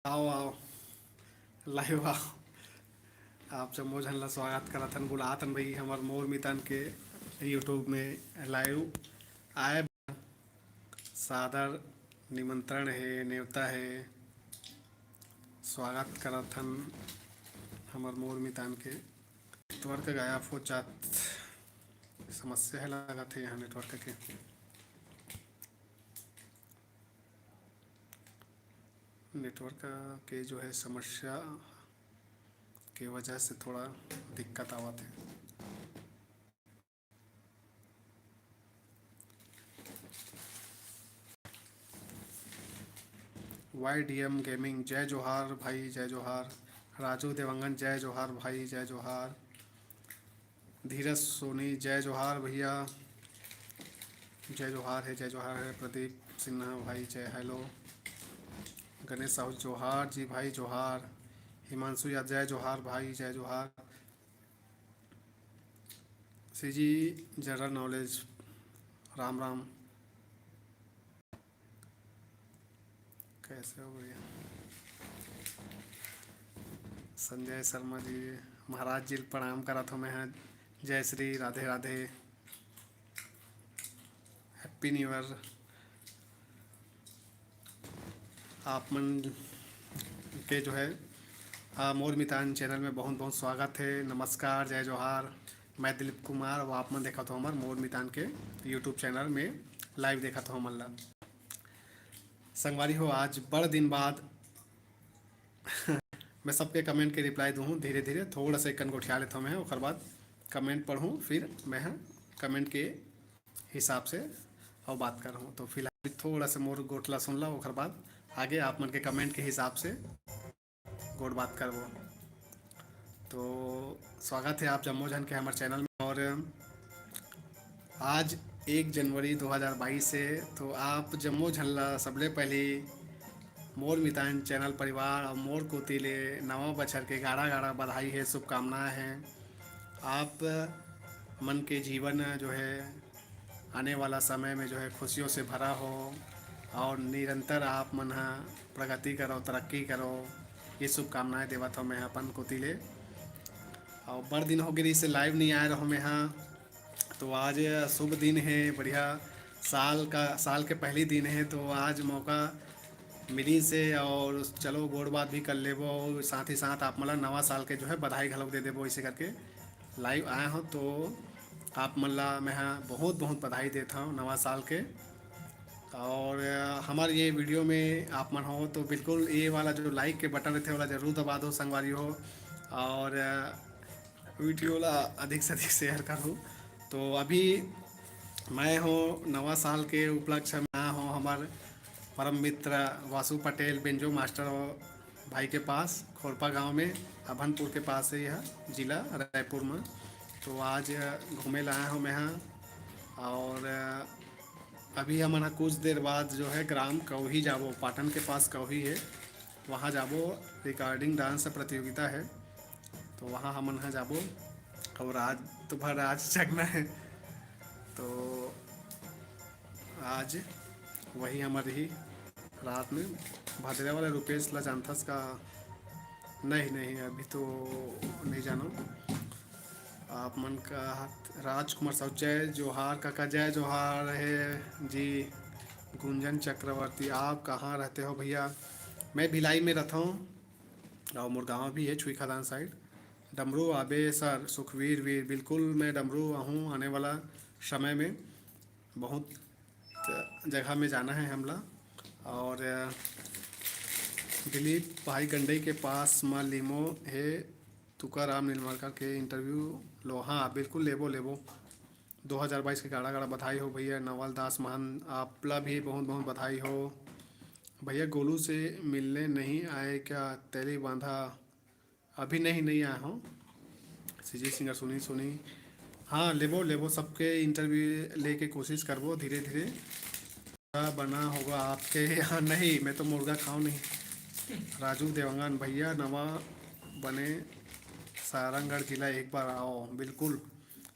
आओ आओ, लाइव आओ। आप जम्मो झन ला स्वागत करथन, बुलाथन भाई हमार मोर मितन के यूट्यूब में लाइव आए। सादर निमंत्रण है, न्योता है, स्वागत करथन हमार मोर मितान के। नेटवर्क गायब हो जात, समस्या है लागत है यहाँ नेटवर्क के। नेटवर्क के जो है समस्या की वजह से थोड़ा दिक्कत आवत है। वाई डी एम गेमिंग जय जोहार भाई, जय जोहार। राजू देवंगन जय जोहार भाई, जय जोहार। धीरज सोनी जय जोहार भैया, जय जोहार है, जय जोहार है। प्रदीप सिन्हा भाई जय हेलो। गणेश साहू जोहार जी भाई, जोहार। हिमांशु या जय जोहार भाई, जय जोहार। सी जी जनरल नॉलेज राम राम, कैसे हो भैया। संजय शर्मा जी महाराज जी प्रणाम करत हूँ मैं। जय Shri Radhe Radhe, happy new year. आप मन के जो है मोर मितान चैनल में बहुत बहुत स्वागत है, नमस्कार, जय जोहार। मैं दिलीप कुमार और आप मन देखा तो हमार मोर मितान के यूट्यूब चैनल में लाइव देखा तो हमन ला। संगवारी हो आज बड़ दिन बाद मैं सबके कमेंट के रिप्लाई दूँ धीरे धीरे, थोड़ा सा एक गोठिया लेता हूँ मैं, और बाद कमेंट पढ़ूँ, फिर मैं कमेंट के हिसाब से और बात कर रहा हूँ। तो फिलहाल थोड़ा सा मोर गोठला सुन ला, और बाद आगे आप मन के कमेंट के हिसाब से गोट बात करबो। तो स्वागत है आप जम्मो जन के हमारे चैनल में। और आज 1 जनवरी 2022 से तो आप जम्मो झन ला सबले पहले मोर मितान चैनल परिवार और मोर कोतीले नवा बछर के गाढ़ा गाढ़ा बधाई है, शुभकामनाएं हैं। आप मन के जीवन जो है आने वाला समय में जो है खुशियों से भरा हो, और निरंतर आप मन प्रगति करो, तरक्की करो, ये शुभकामनाएं देवत हो मैं अपन कोतीले। और बड़ दिन हो गई से लाइव नहीं आए रहो मैं हाँ, तो आज शुभ दिन है, बढ़िया साल के पहली दिन है, तो आज मौका मिली से और चलो गोड़ बात भी कर लेबो, साथ ही साथ आप मतलब नवा साल के जो है बधाई घलोक दे देबो। इसे करके लाइव आया हूँ, तो आप मन ला मैं बहुत बहुत बधाई देता हूँ नवा साल के। और हमारे ये वीडियो में आप मन हो तो बिल्कुल ये वाला जो लाइक के बटन रहते वाला जरूर दबा दो संगवारी हो, और वीडियो ला अधिक से अधिक शेयर करूँ। तो अभी मैं हूँ नवा साल के उपलक्ष्य में आया हूँ हमारे परम मित्र वासु पटेल बेंजो मास्टर भाई के पास, खोरपा गांव में, अभनपुर के पास है यह जिला रायपुर में। तो आज घूमे लाया हूँ मैं यहाँ। और अभी हम कुछ देर बाद जो है ग्राम कौही जाबो, पाटन के पास कौही है, वहाँ जाबो, रिकॉर्डिंग डांस प्रतियोगिता है, तो वहाँ हम जाबो। और आज तो भर आज जगना है, तो आज वही हमारी ही रात में भादरा वाले रुपेश ला जानथस का। नहीं नहीं अभी तो नहीं जानो। आप मन का राजकुमार साहू जय जोहार काका, जय जोहार है जी। गुंजन चक्रवर्ती आप कहाँ रहते हो भैया। मैं भिलाई में रहता हूँ, और मुरगांव भी है छुई खदान साइड। डमरू आबे सर, सुखवीर वीर, बिल्कुल मैं डमरू हूँ, आने वाला समय में बहुत जगह में जाना है हमला। और दिलीप भाई गंडई के पास माँ लीमो है, तुकाराम नीलमरकर के इंटरव्यू लो। हाँ बिल्कुल लेबो लेबो। 2022 के गाढ़ा गाढ़ा बधाई हो भैया। नवल दास महान आपला भी बहुत बहुत बधाई हो भैया। गोलू से मिलने नहीं आए क्या, तैली बांधा। अभी नहीं नहीं आया हूँ। सीजी सिंगर सुनी सुनी, हाँ लेबो लेबो, सबके इंटरव्यू लेके कोशिश करबो धीरे धीरे। बना होगा आपके यहाँ। नहीं मैं तो मुर्गा खाऊं नहीं। राजू देवंगन भैया नवा बने सारंगढ़ जिला एक बार आओ। बिल्कुल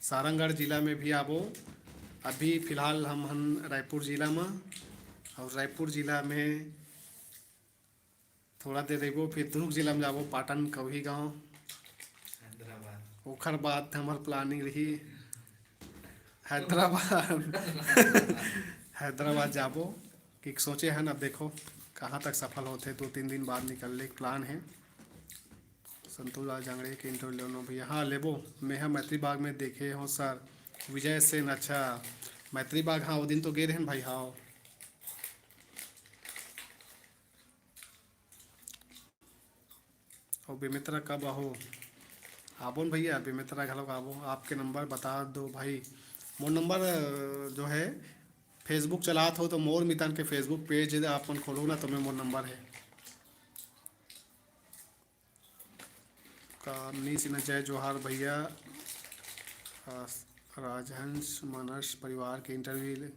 सारंगढ़ जिला में भी आवो। अभी फ़िलहाल हम रायपुर जिला में, और रायपुर जिला में थोड़ा देर रहो, फिर दुर्ग जिला में जाबो, पाटन कभी गाँव। हैदराबाद। ओखर बाद हमार प्लानिंग रही हैदराबाद। हैदराबाद जाबो कि सोचे हैं, अब देखो कहाँ तक सफल होते। 2-3 दिन बाद निकलने का प्लान है। संतोष लाल जांगड़े के इंटरव्यू लेना भैया, हाँ लेबो। मैं यहाँ मैत्री बाग में देखे हो सर, विजय सेन, अच्छा। मैत्री बाग, हाँ वो दिन तो गए रहे भाई, हाँ। और बेमित्रा कब आहो? आबो न भैया, बेमित्रा घलोक आबो। आपके नंबर बता दो भाई। मोर नंबर जो है, फेसबुक चलात हो तो मोर मितान के फेसबुक पेज आप मन खोलो ना, तो मैं मोर नंबर है। कामनी सिन्हा, जय जोहार भैया। राजहंस मानस परिवार के इंटरव्यू,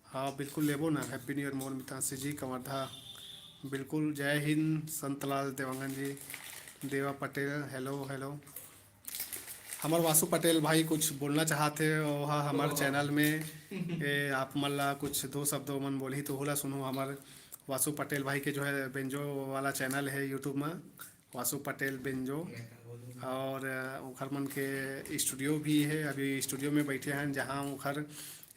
हाँ बिल्कुल लेबो ना। हैप्पी न्यू ईयर मोर मितान जी कवर्धा। बिल्कुल, जय हिंद संतलाल देवांगन जी। देवा पटेल, हेलो हेलो। हमार वासु पटेल भाई कुछ बोलना चाहते हो हाँ हमारे चैनल में। आप मन ला कुछ दो शब्दों मन बोली तो होला सुनो। हमारे वासु पटेल भाई के जो है बेंजो वाला चैनल है यूट्यूब में, वासु पटेल बेंजो। और ओखर मन के स्टूडियो भी है, अभी स्टूडियो में बैठे हैं, जहाँ ओखर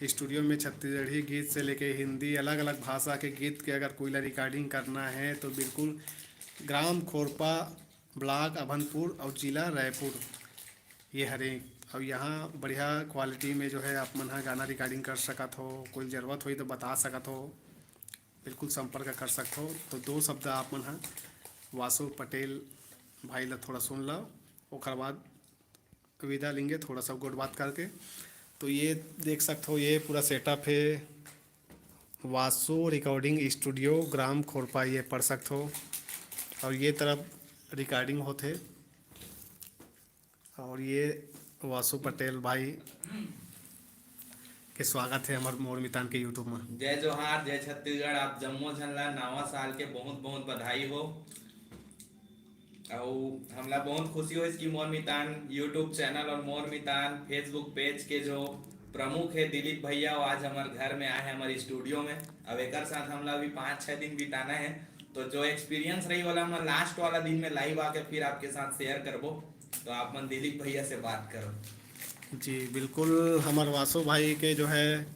स्टूडियो में छत्तीसगढ़ी गीत से लेके हिंदी अलग अलग भाषा के गीत के अगर कोई ला रिकॉर्डिंग करना है तो बिल्कुल ग्राम खोरपा, ब्लॉक अभनपुर और जिला रायपुर, ये हरे। और यहाँ बढ़िया क्वालिटी में जो है आप मन ह गाना रिकॉर्डिंग कर सकत हो। कोई ज़रूरत हुई तो बता सकत हो, बिल्कुल संपर्क कर सकते हो। तो दो शब्द आप मन ह वासु पटेल भाई ला थोड़ा सुन लो, ओकर बाद विदा लेंगे थोड़ा सा गुड बात करके। तो ये देख सकते हो, ये पूरा सेटअप है वासु रिकॉर्डिंग स्टूडियो ग्राम खोरपा, ये पढ़ सकते हो। और ये तरफ रिकॉर्डिंग होते। और ये वासु पटेल भाई के स्वागत है हमारे मोर मितान के यूट्यूब में। जय जोहार, जय छत्तीसगढ़। आप जम्मो झन ला नवा साल के बहुत बहुत बधाई हो। और हमला बहुत खुशी हो कि मोर मितान यूट्यूब चैनल और मोर मितान फेसबुक पेज के जो प्रमुख है दिलीप भैया, वो आज हमारे घर में आए हैं, हमारे स्टूडियो में। अब एक साथ हमला भी 5-6 दिन बिताना है। तो जो एक्सपीरियंस रही वाला मैं लास्ट वाला दिन में लाइव आके फिर आपके साथ शेयर करबो। तो आप मन दिलीप भैया से बात करो। जी बिल्कुल, हमारे वासु भाई के जो है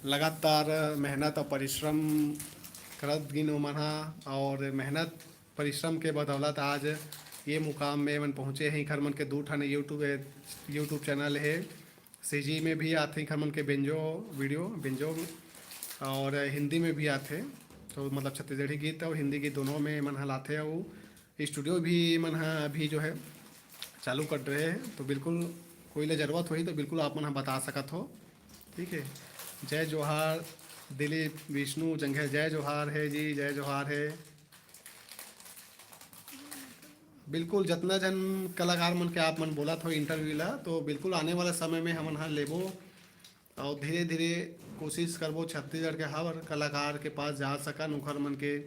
लगातार मेहनत और परिश्रम करत गिन मन हा। और मेहनत परिश्रम के बदौलत आज ये मुकाम में मन पहुँचे हैं। खर मन के दू ठन यूट्यूब चैनल है, सीजी में भी आते हैं खर मन के बेंजो वीडियो बेंजो, और हिंदी में भी आते। तो मतलब छत्तीसगढ़ी गीत और हिंदी गीत दोनों में मन हलाते। और स्टूडियो भी मन हा अभी जो है चालू कर रहे हैं। तो बिल्कुल कोई ले ज़रूरत हुई तो बिल्कुल आप मन बता सकत हो, ठीक है। जय जोहार दिलीप विष्णु जंघे, जय जोहार है जी, जय जोहार है। बिल्कुल जितना जन कलाकार मन के आप मन बोला था इंटरव्यू ला, तो बिल्कुल आने वाले समय में हम यहाँ लेबो। और धीरे धीरे कोशिश करबो छत्तीसगढ़ के हर कलाकार के पास जा सकन, उखर मन के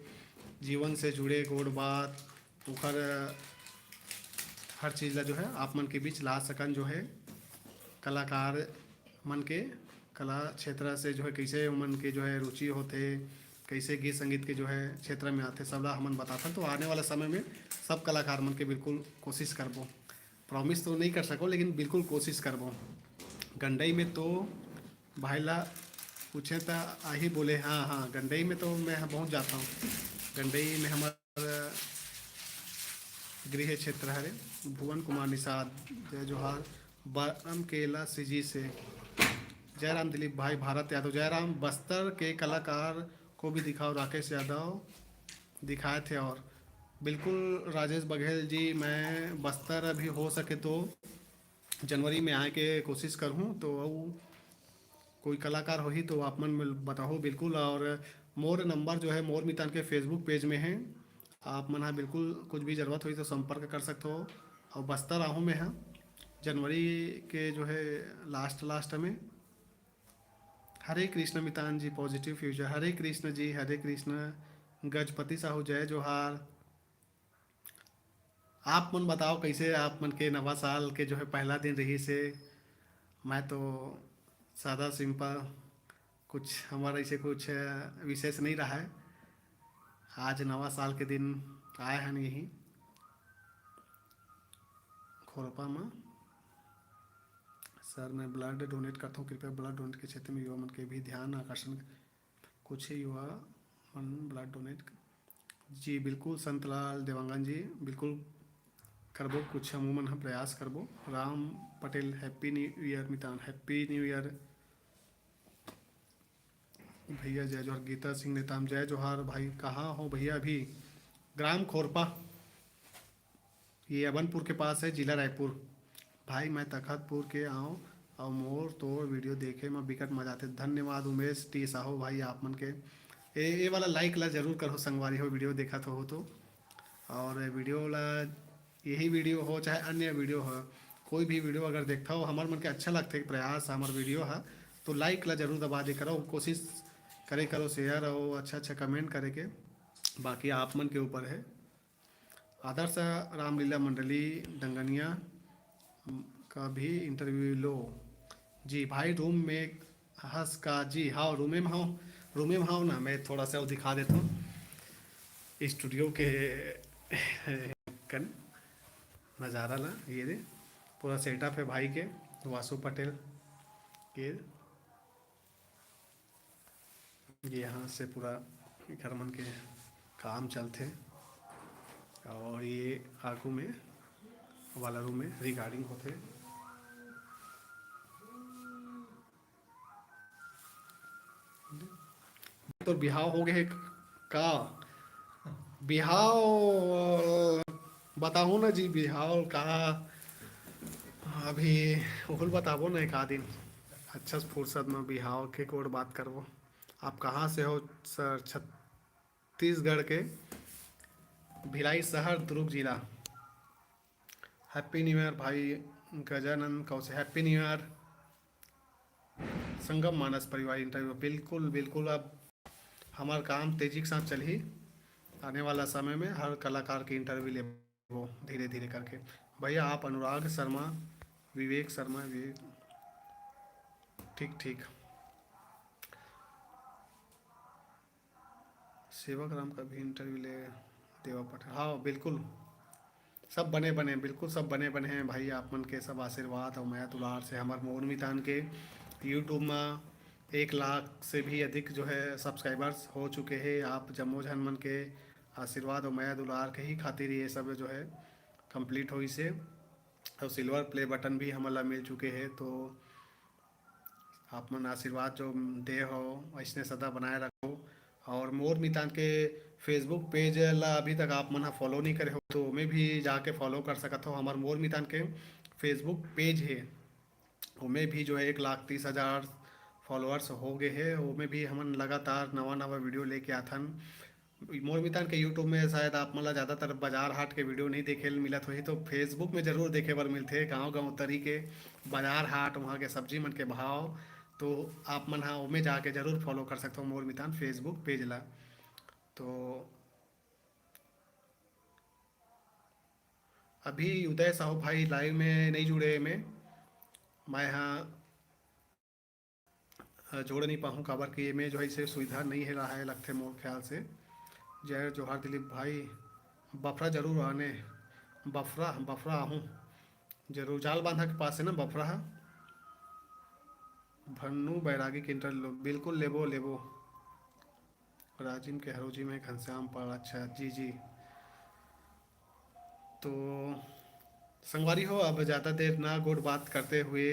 जीवन से जुड़े गोड़ बात, उखर हर चीज़ ला जो है आप मन के बीच ला सकन। जो है कलाकार मन के कला क्षेत्र से जो है कैसे मन के जो है रुचि होते, कैसे गीत संगीत के जो है क्षेत्र में आते, सब ला हमन बताथन। तो आने वाले समय में सब कलाकार मन के बिल्कुल कोशिश करबो। प्रॉमिस तो नहीं कर सको लेकिन बिल्कुल कोशिश करबो। गंडई में तो भाई ला पूछे तो आ ही बोले, हाँ हाँ गंडई में तो मैं बहुत जाता हूँ। गंडई में हमारा गृह क्षेत्र है। भुवन कुमार निषाद, जय जोहार। बरम केला सिजी से जयराम दिलीप भाई, भारत यादव, जयराम बस्तर के कलाकार को भी दिखाओ, राकेश यादव दिखाए थे। और बिल्कुल राजेश बघेल जी, मैं बस्तर अभी हो सके तो जनवरी में आए के कोशिश करूँ। तो कोई कलाकार हो ही तो आप मन बताओ बिल्कुल। और मोर नंबर जो है मोर मितान के फेसबुक पेज में है, आप मन हाँ बिल्कुल कुछ भी ज़रूरत हुई तो संपर्क कर सकते हो। और बस्तर आहूँ में हाँ जनवरी के जो है लास्ट में। हरे कृष्ण मितान जी, पॉजिटिव फ्यूचर, हरे कृष्ण जी, हरे कृष्ण। गजपति साहू, जय जोहार। आप मन बताओ कैसे आप मन के नवा साल के जो है पहला दिन रही से। मैं तो सादा सिंपल कुछ हमारा ऐसे कुछ विशेष नहीं रहा है। आज नवा साल के दिन आए हैं यहीं खोरपा में। सर मैं ब्लड डोनेट करता हूँ, कृपया ब्लड डोनेट के क्षेत्र में युवा मन के भी ध्यान आकर्षण कुछ युवा मन ब्लड डोनेट। जी बिल्कुल संतलाल देवांगन जी, बिल्कुल करबो, कुछ अमूमन हम प्रयास करबो। Ram Patel happy new year मितान, हैप्पी न्यू ईयर भैया, जय जोहर। गीता सिंह नेताम जय जोहार भाई, कहाँ हो भैया? अभी ग्राम खोरपा, ये अबनपुर के पास है, जिला रायपुर। भाई मैं तखतपुर के आऊँ और मोर तोड़ वीडियो देखे में बिकट मजा आते। धन्यवाद उमेश टी साहो भाई, आप मन के ये वाला लाइक ला जरूर करो संगवारी हो, वीडियो देखा तो हो तो। और वीडियो ला यही वीडियो हो चाहे अन्य वीडियो हो, कोई भी वीडियो अगर देखता हो हमारे मन के अच्छा लगता है प्रयास हमारे वीडियो है तो लाइक ला जरूर दबा दे करो, कोशिश करे करो शेयर और अच्छा अच्छा कमेंट करे के, बाकी आप मन के ऊपर है। आदर्श रामलीला मंडली डंगनिया का भी इंटरव्यू लो। जी भाई रूम में हंस का, जी हाँ रूमे में हाँ, रूमे में हाँ ना, मैं थोड़ा सा वो दिखा देता हूँ स्टूडियो के कन नज़ारा ला। ये दे पूरा सेटअप है भाई के, वासु पटेल के। ये यहाँ से पूरा घर मन के काम चलते और ये आगू में वाला रूम में रिगार्डिंग होते। तो बिहाव हो गए का? बिहाव बताओ ना जी, बिहाव का अभी उहुल बताबो ना एक आदिन अच्छा से फुर्सत में बिहाव के कोड बात करबो। आप कहाँ से हो सर? छत्तीसगढ़ के भिलाई शहर, दुर्ग जिला। हैप्पी न्यू ईयर भाई गजानंद कौशे, हैप्पी न्यू ईयर। संगम मानस परिवार इंटरव्यू, बिल्कुल बिल्कुल। अब हमारा काम तेजी के साथ चल ही, आने वाला समय में हर कलाकार की इंटरव्यू ले वो धीरे धीरे करके। भैया आप अनुराग शर्मा, विवेक शर्मा, विवेक ठीक ठीक। सेवक राम का भी इंटरव्यू ले देवा पटेल, हाँ बिल्कुल सब बने बने, बिल्कुल सब बने बने हैं भाई। आप मन के सब आशीर्वाद और माया दुलार से हमारे मोर मितान के यूट्यूब में 1 लाख से भी अधिक जो है सब्सक्राइबर्स हो चुके हैं। आप जम्मो जन मन के आशीर्वाद और माया दुलार के ही खातिर ये सब जो है कंप्लीट हो इसे, और सिल्वर प्ले बटन भी हमारा मिल चुके हैं। तो आप मन आशीर्वाद जो दे हो ऐसने सदा बनाए रखो। और मोर मितान के फेसबुक पेज ला अभी तक आप मन फॉलो नहीं करे हो तो मैं भी जाके फॉलो कर सकत हो। हमार मोर मितान के फेसबुक पेज है, उमें भी जो है 1,30,000 फॉलोअर्स हो गए हैं। उमें भी हमन लगातार नवा नवा वीडियो लेके आथन। मोर मितान के यूट्यूब में शायद आप मन ला ज़्यादातर बाजार हाट के वीडियो नहीं देखे ल मिलत होही, तो फेसबुक में ज़रूर देखे बर मिलथे गांव गांव तरी के बाजार हाट, वहाँ के सब्जी मन के भाव। तो आप मन हाँ उमें जाके ज़रूर फॉलो कर सकते हो मोर मितान फेसबुक पेज ला। तो अभी उदय साहू भाई लाइव में नहीं जुड़े में, मैं यहाँ जोड़ नहीं पाऊँ काबर कि में जो है इसे सुविधा नहीं है रहा है लगते मोर ख्याल से। जय जोहार दिलीप भाई, बफरा जरूर आने, बफरा बफरा आहूँ जरूर, जाल बांधा के पास है ना बफरा है। भन्नू बैरागी के इंटर लो, बिल्कुल लेबो लेबो। राजिम के हरोजी में घनश्याम पाल, अच्छा जी जी। तो संगवारी हो अब ज़्यादा देर ना गुड बात करते हुए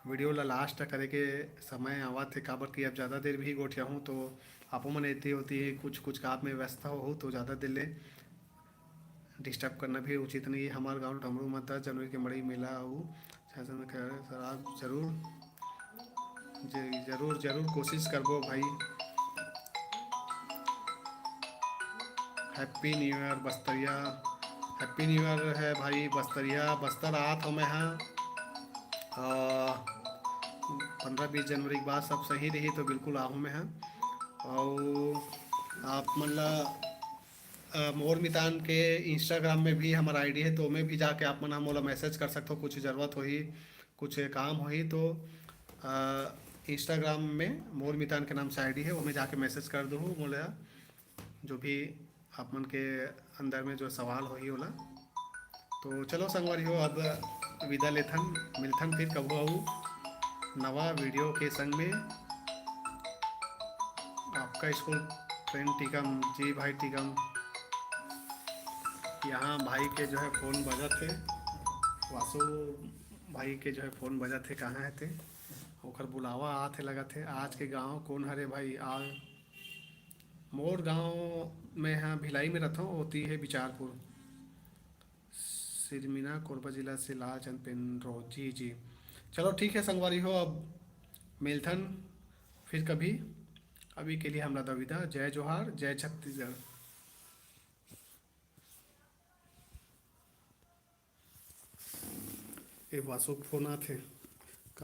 वीडियो ला लास्ट करे के समय आवा थे, काबर कि अब ज़्यादा देर भी गोठिया हूँ तो आपो मन इतनी होती है कुछ कुछ काम में व्यस्त हो तो ज़्यादा देर ले डिस्टर्ब करना भी उचित नहीं है। हमारे गांव डमरू में 10 जनवरी के मड़ी मेला और शासन सर आप जरूर जरूर जरूर कोशिश करबो भाई। हैप्पी न्यू ईयर बस्तरिया, हैप्पी न्यू ईयर है भाई बस्तरिया, बस्तर आत हो मैं हाँ। 15-20 जनवरी के बाद सब सही रही तो बिल्कुल आहूँ मैं हाँ। और आप मतलब मोर मितान के इंस्टाग्राम में भी हमारा आईडी है, तो मैं भी जाके आप मन हम मोला मैसेज कर सकते हो, कुछ ज़रूरत होही कुछ काम होही तो इंस्टाग्राम में मोर मितान के नाम से आईडी है, वो में जाके मैसेज कर दो बोले जो भी आप मन के अंदर में जो सवाल हो ही होला। तो चलो संगवारी हो, अब विदा लेथन, मिलथन फिर कबो आऊ नवा वीडियो के संग में। आपका स्कूल फ्रेंड टीकम जी भाई टीकम। यहाँ भाई के जो है फ़ोन बजा थे, वासु भाई के जो है फ़ोन बजा थे, कहाँ है थे, ओकर बुलावा आते लगा थे। आज के गांव कौन हरे भाई, आ मोर गांव में यहाँ भिलाई में रहता हूँ, होती है बिचारपुर, सिरमिना कोरबा जिला से लालचंद पेनरो। जी जी, चलो ठीक है संगवारी हो, अब मिलथन फिर कभी। अभी के लिए हमरा दविदा, जय जोहार, जय छत्तीसगढ़। ये वासु के फोन आते।